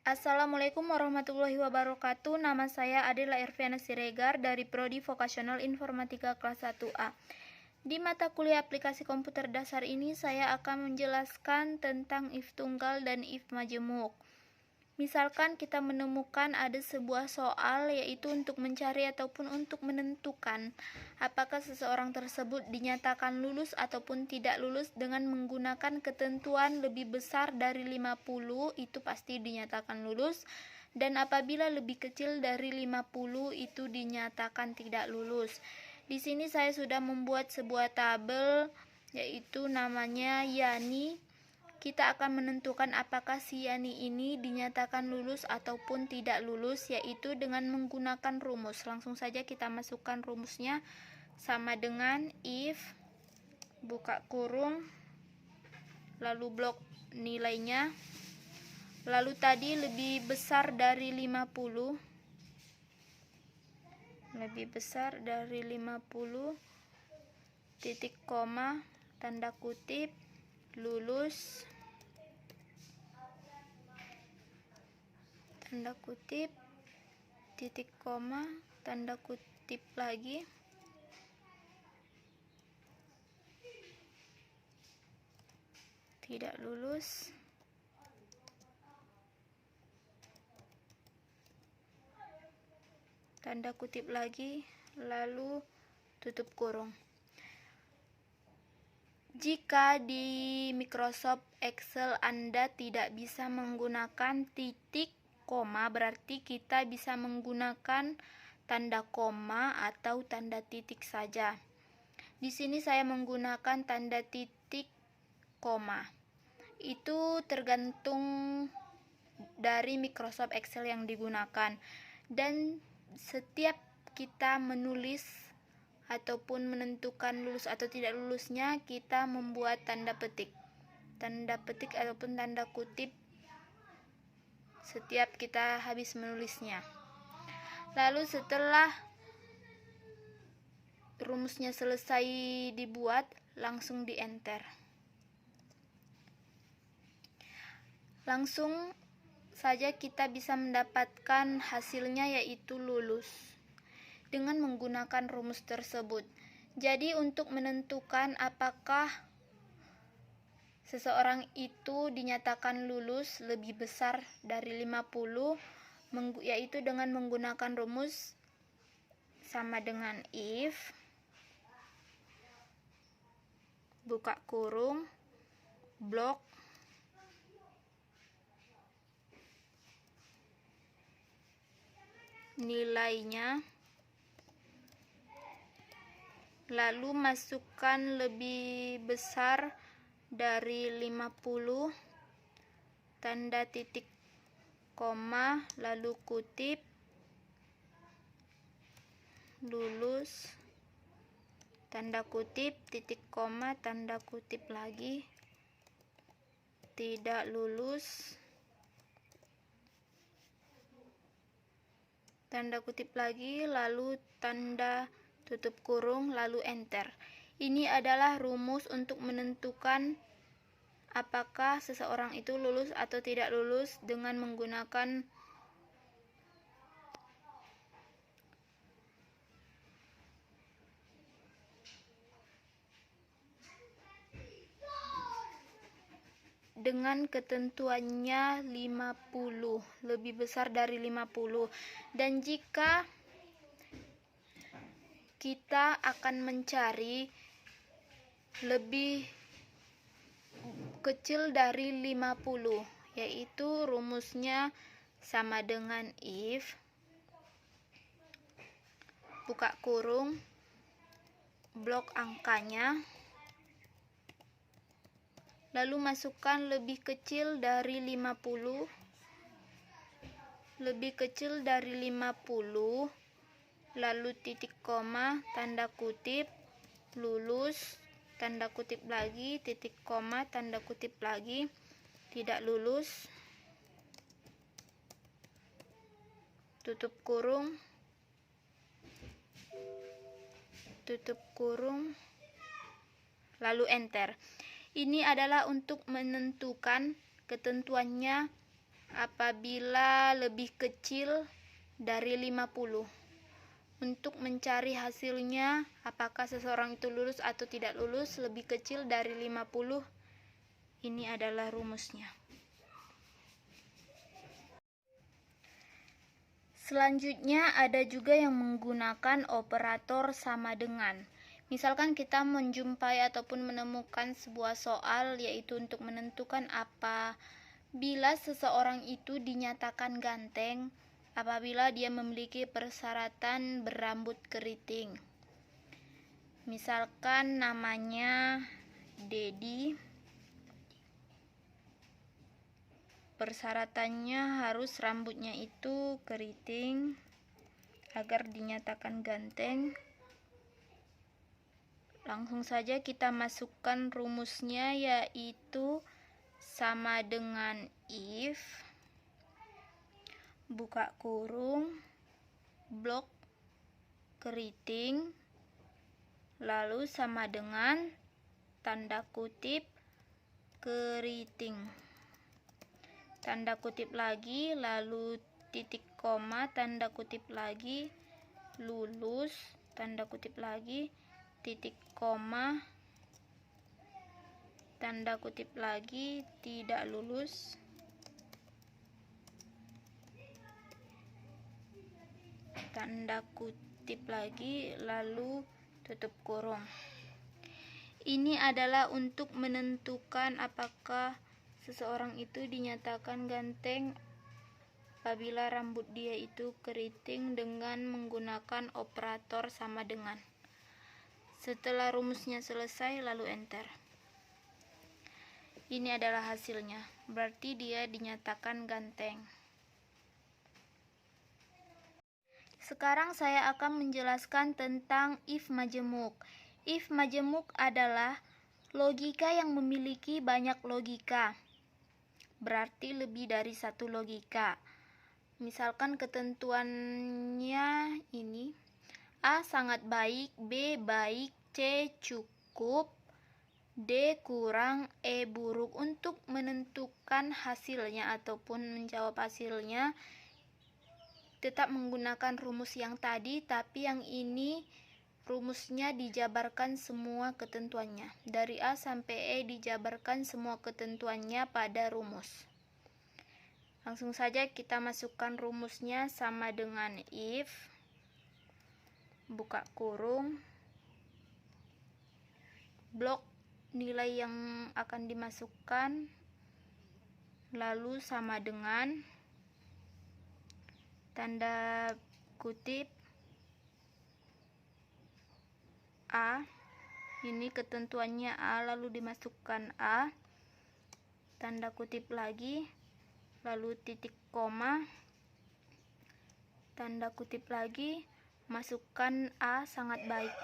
Assalamualaikum warahmatullahi wabarakatuh. Nama saya Adela Erviana Siregar dari Prodi Vokasional Informatika kelas 1A. Di mata kuliah aplikasi komputer dasar ini saya akan menjelaskan tentang if tunggal dan if majemuk. Misalkan kita menemukan ada sebuah soal, yaitu untuk mencari ataupun untuk menentukan apakah seseorang tersebut dinyatakan lulus ataupun tidak lulus dengan menggunakan ketentuan lebih besar dari 50, itu pasti dinyatakan lulus, dan apabila lebih kecil dari 50 itu dinyatakan tidak lulus. Di sini saya sudah membuat sebuah tabel, yaitu namanya Yani. Kita akan menentukan apakah si Yani ini dinyatakan lulus ataupun tidak lulus, yaitu dengan menggunakan rumus. Langsung saja kita masukkan rumusnya, sama dengan if buka kurung lalu blok nilainya, lalu tadi lebih besar dari 50, titik koma, tanda kutip, lulus, tanda kutip, titik koma, tanda kutip lagi, tidak lulus, tanda kutip lagi, lalu tutup kurung. Jika di Microsoft Excel Anda tidak bisa menggunakan titik koma, berarti kita bisa menggunakan tanda koma atau tanda titik saja. Di sini saya menggunakan tanda titik koma. Itu tergantung dari Microsoft Excel yang digunakan. Dan setiap kita menulis ataupun menentukan lulus atau tidak lulusnya, kita membuat tanda petik ataupun tanda kutip setiap kita habis menulisnya. Lalu setelah rumusnya selesai dibuat, langsung di enter. Langsung saja kita bisa mendapatkan hasilnya, yaitu lulus dengan menggunakan rumus tersebut. Jadi untuk menentukan apakah seseorang itu dinyatakan lulus lebih besar dari 50, yaitu dengan menggunakan rumus sama dengan if buka kurung blok nilainya, lalu masukkan lebih besar dari 50, tanda titik koma, lalu kutip, lulus, tanda kutip, titik koma, tanda kutip lagi, tidak lulus, tanda kutip lagi, lalu tanda tutup kurung, lalu enter. Ini adalah rumus untuk menentukan apakah seseorang itu lulus atau tidak lulus dengan menggunakan ketentuannya 50, lebih besar dari 50. Dan jika kita akan mencari lebih kecil dari 50, yaitu rumusnya sama dengan if buka kurung blok angkanya, lalu masukkan lebih kecil dari 50, lalu titik koma, tanda kutip, lulus, tanda kutip lagi, titik koma, tanda kutip lagi, tidak lulus, tutup kurung, lalu enter. Ini adalah untuk menentukan ketentuannya apabila lebih kecil dari 50. Untuk mencari hasilnya apakah seseorang itu lulus atau tidak lulus, lebih kecil dari 50. Ini adalah rumusnya. Selanjutnya ada juga yang menggunakan operator sama dengan. Misalkan kita menjumpai ataupun menemukan sebuah soal, yaitu untuk menentukan apabila seseorang itu dinyatakan ganteng apabila dia memiliki persyaratan berambut keriting. Misalkan namanya Dedi, persyaratannya harus rambutnya itu keriting agar dinyatakan ganteng. Langsung saja kita masukkan rumusnya, yaitu sama dengan if buka kurung blok keriting, lalu sama dengan tanda kutip keriting, tanda kutip lagi, lalu titik koma, tanda kutip lagi, lulus, tanda kutip lagi, titik koma, tanda kutip lagi, tidak lulus, tanda kutip lagi, lalu tutup kurung. Ini adalah untuk menentukan apakah seseorang itu dinyatakan ganteng apabila rambut dia itu keriting dengan menggunakan operator sama dengan. Setelah rumusnya selesai, lalu enter. Ini adalah hasilnya, berarti dia dinyatakan ganteng. Sekarang saya akan menjelaskan tentang if majemuk. If majemuk adalah logika yang memiliki banyak logika, berarti lebih dari satu logika. Misalkan ketentuannya ini: A sangat baik, B baik, C cukup, D kurang, E buruk. Untuk menentukan hasilnya ataupun menjawab hasilnya tetap menggunakan rumus yang tadi, tapi yang ini rumusnya dijabarkan semua ketentuannya. Dari A sampai E dijabarkan semua ketentuannya pada rumus. Langsung saja kita masukkan rumusnya, sama dengan if buka kurung blok nilai yang akan dimasukkan, lalu sama dengan tanda kutip A, ini ketentuannya A, lalu dimasukkan A, tanda kutip lagi, lalu titik koma, tanda kutip lagi, masukkan A sangat baik,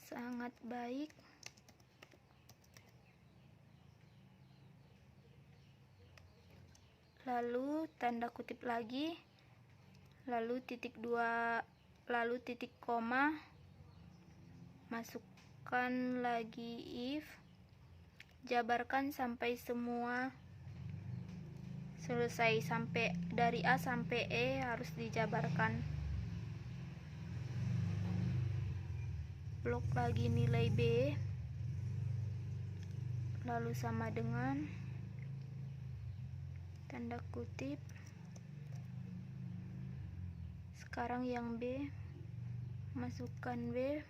sangat baik, lalu tanda kutip lagi, lalu titik dua, lalu titik koma, masukkan lagi if, jabarkan sampai semua selesai, sampai dari A sampai E harus dijabarkan. Blok lagi nilai B, lalu sama dengan tanda kutip. Sekarang yang B, masukkan B,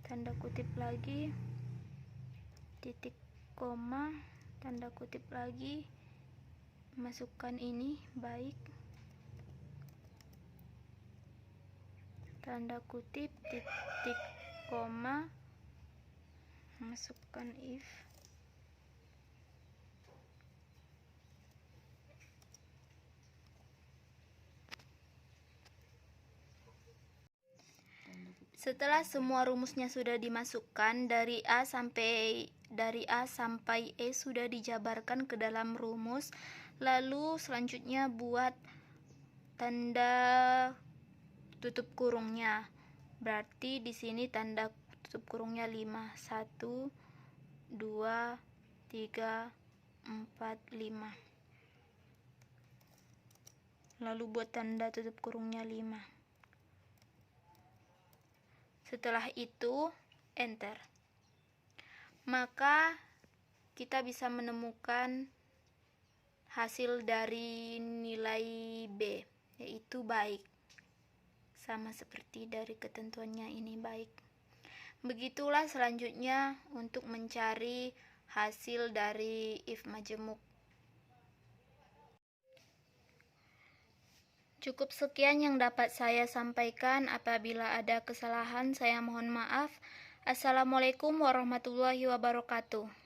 tanda kutip lagi, titik koma, tanda kutip lagi, masukkan ini baik, tanda kutip, titik koma, masukkan if, setelah semua rumusnya sudah dimasukkan, dari A sampai E sudah dijabarkan ke dalam rumus. Lalu selanjutnya buat tanda tutup kurungnya. Berarti di sini tanda tutup kurungnya 5. 1 2 3 4 5. lalu buat tanda tutup kurungnya 5. Setelah itu enter. Maka kita bisa menemukan hasil dari nilai B, yaitu baik. Sama seperti dari ketentuannya ini, baik. Begitulah selanjutnya untuk mencari hasil dari if majemuk. Cukup sekian yang dapat saya sampaikan. Apabila ada kesalahan, saya mohon maaf. Assalamualaikum warahmatullahi wabarakatuh.